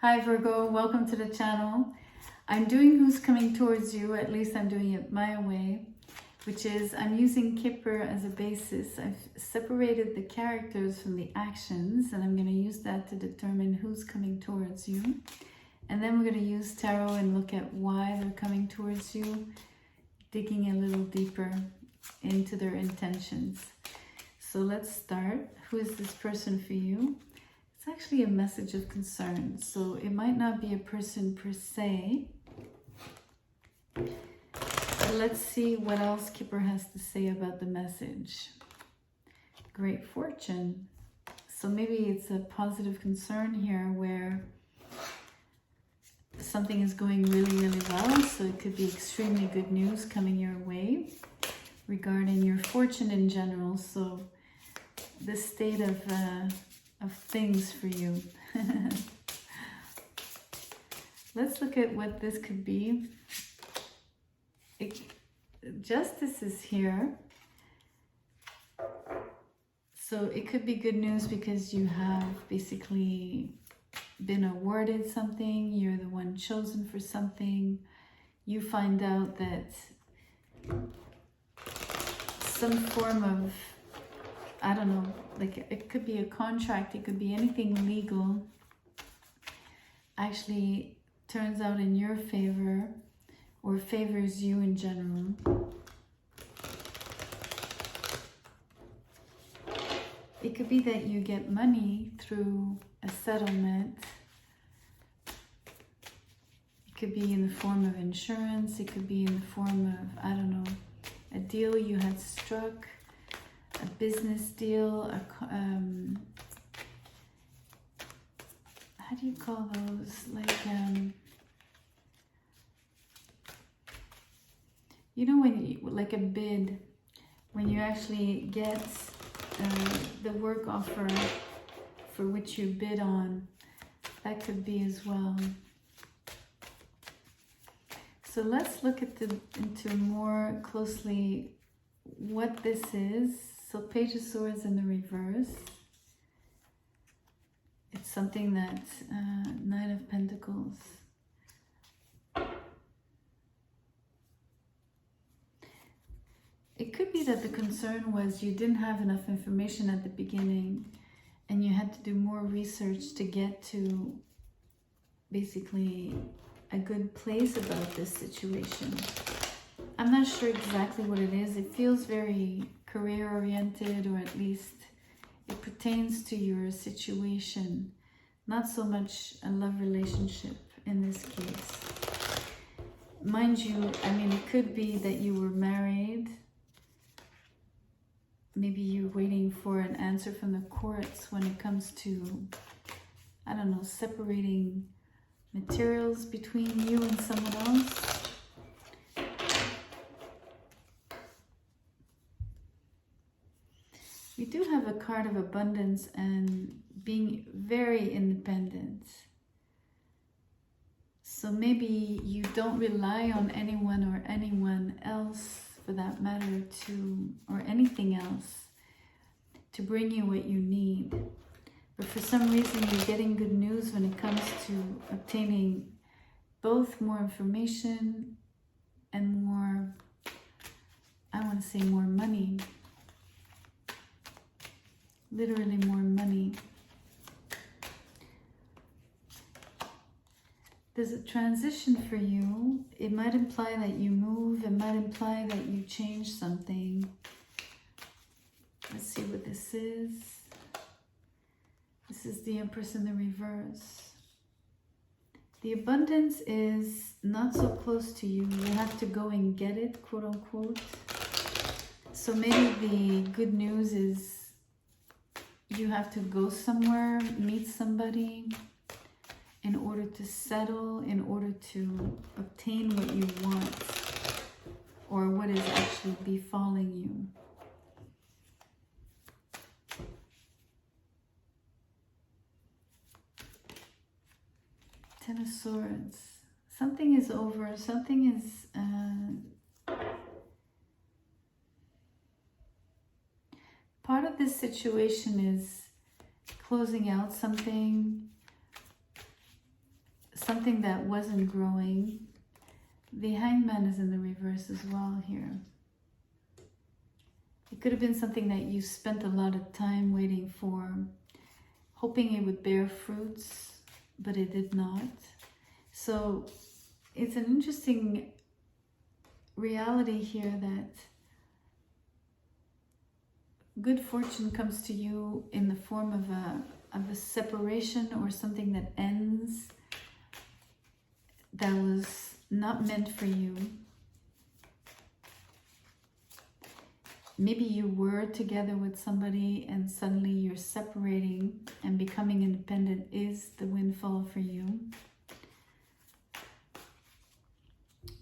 Hi Virgo, welcome to the channel. I'm doing Who's Coming Towards You, at least I'm doing it my way, which is I'm using Kipper as a basis. I've separated the characters from the actions and I'm going to use that to determine who's coming towards you. And then we're going to use tarot and look at why they're coming towards you, digging a little deeper into their intentions. So let's start. Who is this person for you? It's actually a message of concern, so it might not be a person per se. But let's see what else Kipper has to say about the message. Great fortune. So maybe it's a positive concern here where something is going really well. So it could be extremely good news coming your way regarding your fortune in general. So the state of things for you. Let's look at what this could be. Justice is here. So it could be good news because you have basically been awarded something. You're the one chosen for something. You find out that some form of, I don't know, like it could be a contract, it could be anything legal, actually turns out in your favor or favors you in general. It could be that you get money through a settlement. It could be in the form of insurance. It could be in the form of, I don't know, a deal you had struck, a business deal, how do you call those? Like, you know, when you, like a bid, when you actually get the work offer for which you bid on, that could be as well. So let's look at into more closely what this is. So Page of Swords in the reverse. It's something that, Nine of Pentacles. It could be that the concern was you didn't have enough information at the beginning and you had to do more research to get to basically a good place about this situation. I'm not sure exactly what it is. It feels very career-oriented, or at least it pertains to your situation, not so much a love relationship in this case. Mind you, I mean, it could be that you were married. Maybe you're waiting for an answer from the courts when it comes to, I don't know, separating materials between you and someone else. We do have a card of abundance and being very independent. So maybe you don't rely on anyone or anyone else for that matter or anything else to bring you what you need. But for some reason you're getting good news when it comes to obtaining both more information and more, I want to say more money. Literally more money. There's a transition for you. It might imply that you move. It might imply that you change something. Let's see what this is. This is the Empress in the reverse. The abundance is not so close to you. You have to go and get it, quote unquote. So maybe the good news is you have to go somewhere, meet somebody in order to settle, in order to obtain what you want or what is actually befalling you. Ten of Swords. Something is over. Something is... part of this situation is closing out something. something that wasn't growing. The Hangman is in the reverse as well here. It could have been something that you spent a lot of time waiting for, hoping it would bear fruits, but it did not. So it's an interesting reality here that good fortune comes to you in the form of a separation or something that ends that was not meant for you. Maybe you were together with somebody and suddenly you're separating, and becoming independent is the windfall for you.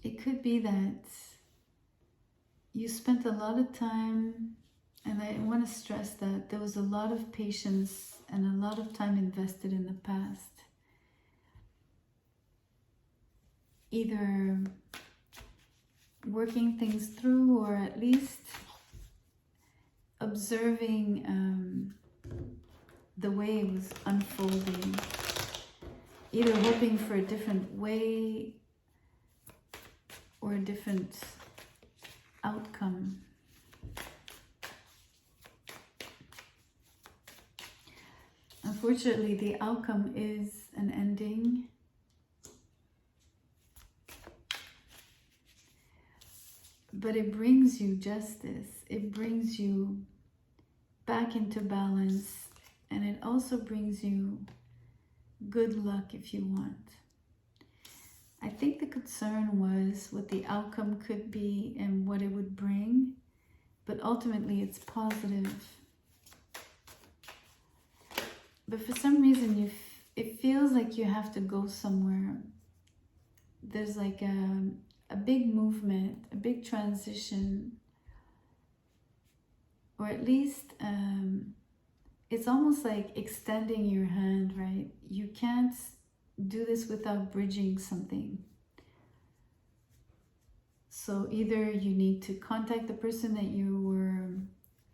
It could be that you spent a lot of time, and I want to stress that there was a lot of patience and a lot of time invested in the past. Either working things through, or at least observing the way it was unfolding. Either hoping for a different way or a different outcome. Unfortunately, the outcome is an ending. But it brings you justice. It brings you back into balance. And it also brings you good luck if you want. I think the concern was what the outcome could be and what it would bring. But ultimately, it's positive. But for some reason, it feels like you have to go somewhere. There's like a big movement, a big transition, or at least it's almost like extending your hand, right? You can't do this without bridging something. So either you need to contact the person that you were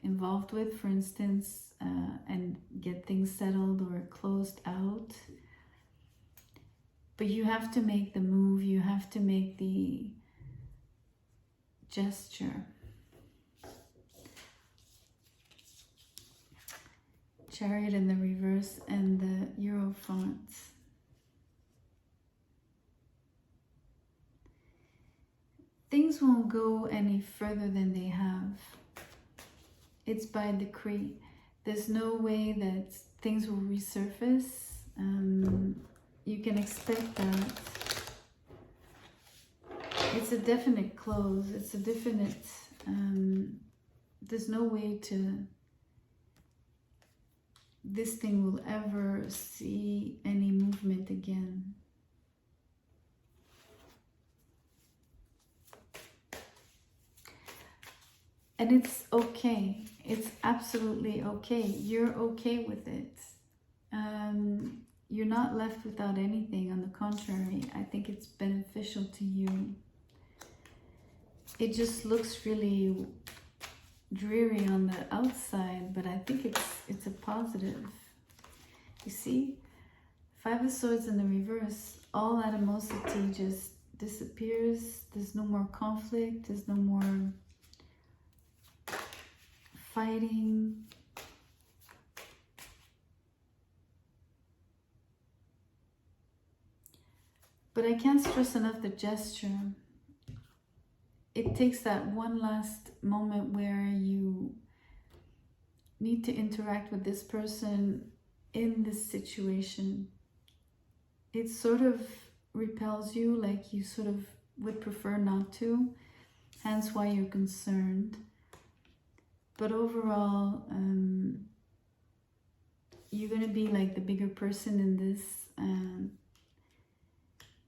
involved with, for instance, and get things settled or closed out. But you have to make the move, you have to make the gesture. Chariot in the reverse and the Hierophant. Things won't go any further than they have. It's by decree. There's no way that things will resurface. You can expect that. It's a definite close. It's a definite, there's no way this thing will ever see any movement again. And it's okay. It's absolutely okay. You're okay with it. You're not left without anything. On the contrary, I think it's beneficial to you. It just looks really dreary on the outside, but I think it's a positive. You see, Five of Swords in the reverse, all animosity just disappears. There's no more conflict. There's no more fighting. But I can't stress enough the gesture. It takes that one last moment where you need to interact with this person in this situation. It sort of repels you, like you sort of would prefer not to, hence why you're concerned. But overall, you're going to be like the bigger person in this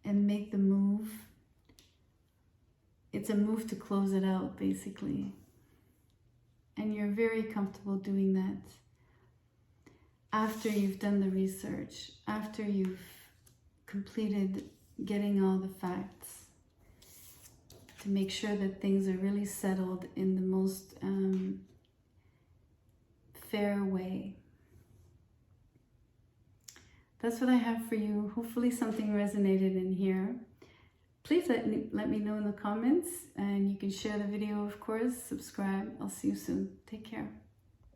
and make the move. It's a move to close it out, basically. And you're very comfortable doing that after you've done the research, after you've completed getting all the facts, to make sure that things are really settled in the most fair way. that's what I have for you. Hopefully something resonated in here. Please let me know in the comments, and you can share the video, of course. Subscribe. I'll see you soon. Take care.